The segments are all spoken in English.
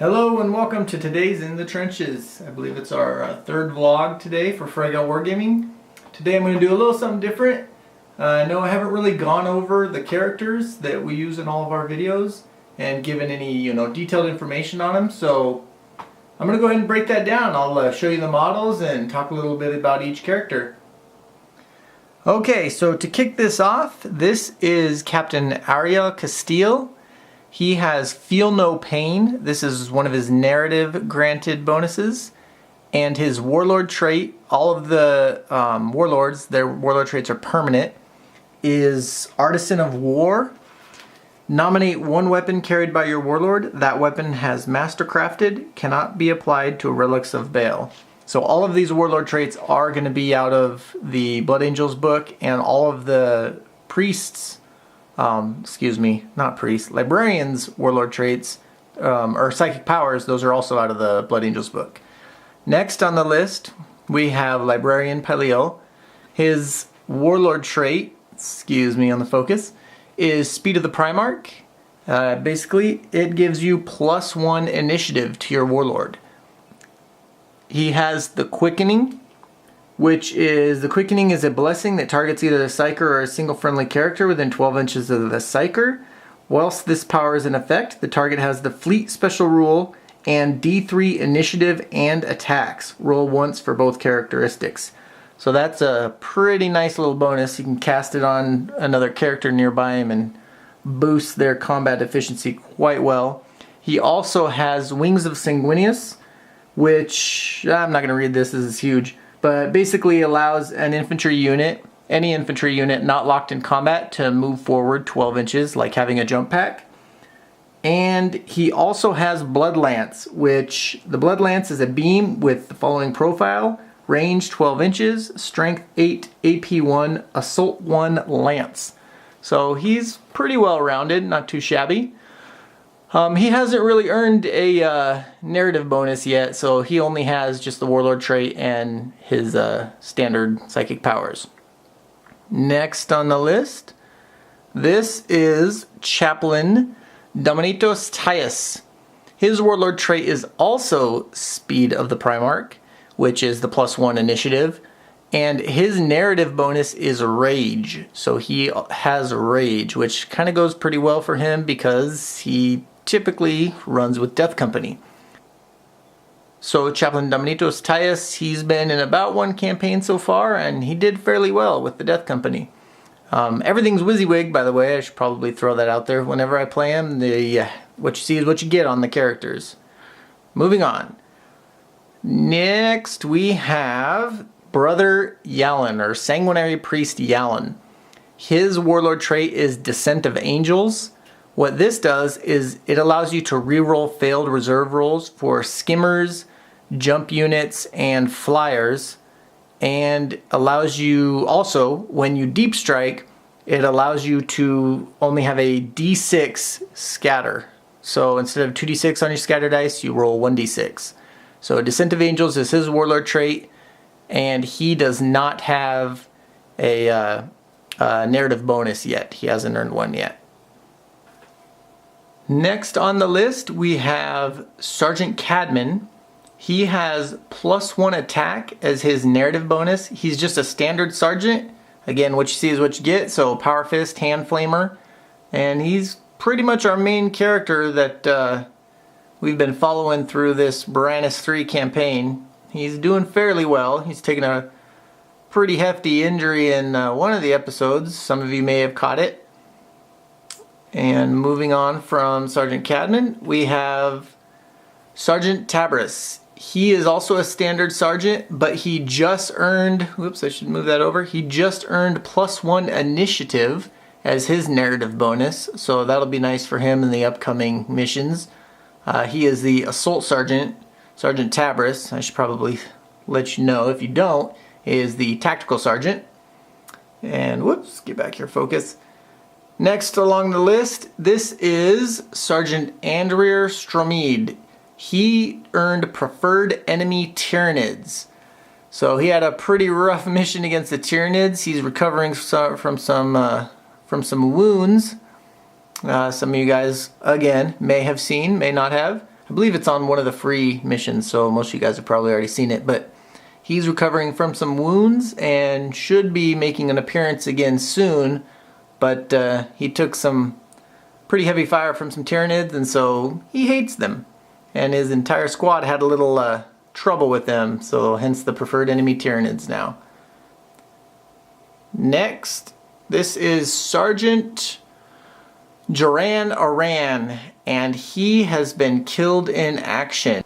Hello and welcome to today's In the Trenches. I believe it's our third vlog today for Fragile Wargaming. Today I'm going to do a little something different. I know I haven't really gone over the characters that we use in all of our videos and given any detailed information on them, so I'm going to go ahead and break that down. I'll show you the models and talk a little bit about each character. Okay, so to kick this off, this is Captain Ariel Castile. He has Feel No Pain. This is one of his narrative granted bonuses. And his Warlord trait, all of the Warlords, their Warlord traits are permanent, is Artisan of War. Nominate one weapon carried by your Warlord. That weapon has Mastercrafted, cannot be applied to Relics of Baal. So all of these Warlord traits are going to be out of the Blood Angels book, and all of the priests, librarians' warlord traits, or psychic powers, those are also out of the Blood Angels book. Next on the list, we have Librarian Paleo. His warlord trait, on the focus, is Speed of the Primarch. Basically, it gives you +1 initiative to your warlord. He has the Quickening, which is, the Quickening is a blessing that targets either a Psyker or a single friendly character within 12 inches of the Psyker. Whilst this power is in effect, the target has the Fleet Special Rule and D3 Initiative and Attacks. Roll once for both characteristics. So that's a pretty nice little bonus. You can cast it on another character nearby him and boost their combat efficiency quite well. He also has Wings of Sanguinius, which, I'm not going to read this is huge, but basically allows an infantry unit, any infantry unit not locked in combat, to move forward 12 inches, like having a jump pack. And he also has Blood Lance, which the Blood Lance is a beam with the following profile: range 12 inches, strength 8, AP 1, assault 1, lance. So he's pretty well rounded, not too shabby. He hasn't really earned a narrative bonus yet, so he only has just the Warlord trait and his standard psychic powers. Next on the list, this is Chaplain Dominitos Tias. His Warlord trait is also Speed of the Primarch, which is the +1 initiative, and his narrative bonus is Rage. So he has Rage, which kind of goes pretty well for him because he typically runs with Death Company. So Chaplain Dominitos Tias, he's been in about one campaign so far, and he did fairly well with the Death Company. Everything's WYSIWYG, by the way. I should probably throw that out there whenever I play him. What you see is what you get on the characters. Moving on. Next we have Brother Yalan, or Sanguinary Priest Yalan. His Warlord trait is Descent of Angels. What this does is it allows you to reroll failed reserve rolls for skimmers, jump units, and flyers, and allows you also, when you deep strike, it allows you to only have a D6 scatter. So instead of 2d6 on your scatter dice, you roll 1d6. So Descent of Angels is his warlord trait, and he does not have a narrative bonus yet. He hasn't earned one yet. Next on the list, we have Sergeant Cadman. He has +1 attack as his narrative bonus. He's just a standard sergeant. Again, what you see is what you get. So Power Fist, Hand Flamer. And he's pretty much our main character that we've been following through this Broranis III campaign. He's doing fairly well. He's taken a pretty hefty injury in one of the episodes. Some of you may have caught it. And moving on from Sergeant Cadman, we have Sergeant Tabris. He is also a standard sergeant, but he just earned, whoops, I should move that over. He just earned +1 initiative as his narrative bonus, so that'll be nice for him in the upcoming missions. He is the assault sergeant. Sergeant Tabris, I should probably let you know if you don't, is the tactical sergeant. And whoops, get back here, focus. Next along the list, this is Sergeant Andreer Stromede. He earned Preferred Enemy Tyranids. So he had a pretty rough mission against the Tyranids. He's recovering from some wounds. Some of you guys, again, may have seen, may not have. I believe it's on one of the free missions, so most of you guys have probably already seen it, but he's recovering from some wounds and should be making an appearance again soon, but he took some pretty heavy fire from some Tyranids, and so he hates them. And his entire squad had a little trouble with them, so hence the preferred enemy Tyranids now. Next, this is Sergeant Joran Aran, and he has been killed in action.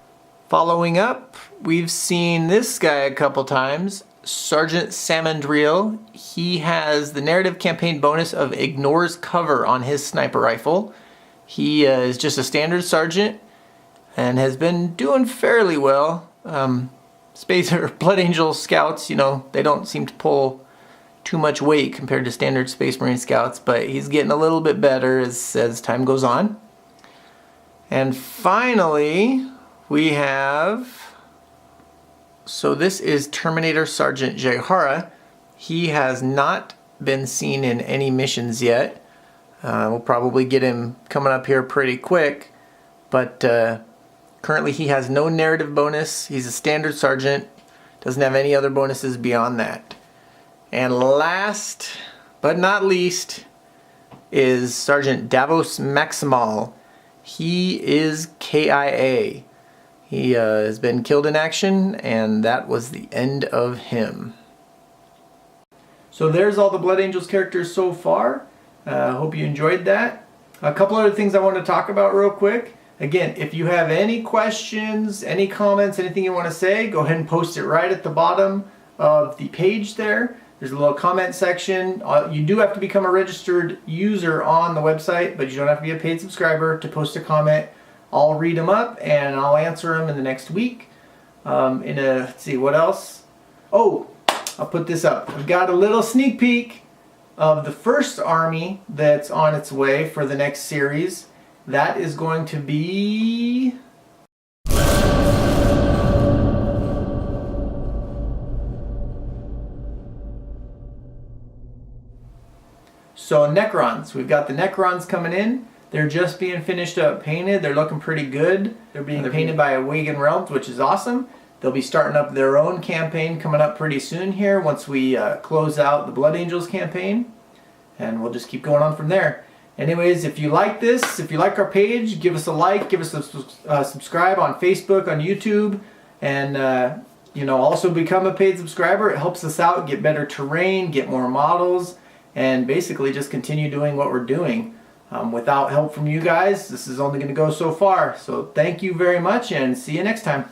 Following up, we've seen this guy a couple times, Sergeant Samandriel. He has the narrative campaign bonus of ignores cover on his sniper rifle. He is just a standard sergeant and has been doing fairly well. Space or Blood Angel scouts, you know, they don't seem to pull too much weight compared to standard Space Marine scouts, but he's getting a little bit better as time goes on. And finally, we have, so this is Terminator Sergeant Jehara. He has not been seen in any missions yet. We'll probably get him coming up here pretty quick, but currently he has no narrative bonus. He's a standard sergeant, doesn't have any other bonuses beyond that. And last but not least is Sergeant Davos Maximal. He is KIA. He has been killed in action, and that was the end of him. So there's all the Blood Angels characters so far. Hope you enjoyed that. A couple other things I want to talk about real quick. Again, if you have any questions, any comments, anything you want to say, go ahead and post it right at the bottom of the page there. There's a little comment section. You do have to become a registered user on the website, but you don't have to be a paid subscriber to post a comment. I'll read them up and I'll answer them in the next week. Let's see, what else? Oh, I'll put this up. I've got a little sneak peek of the first army that's on its way for the next series. That is going to be... So Necrons, we've got the Necrons coming in. They're just being finished up painted. They're looking pretty good. They're being painted by Wagon Realms, which is awesome. They'll be starting up their own campaign coming up pretty soon here once we close out the Blood Angels campaign. And we'll just keep going on from there. Anyways, if you like this, if you like our page, give us a like, give us a subscribe on Facebook, on YouTube, and you know, also become a paid subscriber. It helps us out, get better terrain, get more models, and basically just continue doing what we're doing. Without help from you guys, this is only going to go so far. So thank you very much, and see you next time.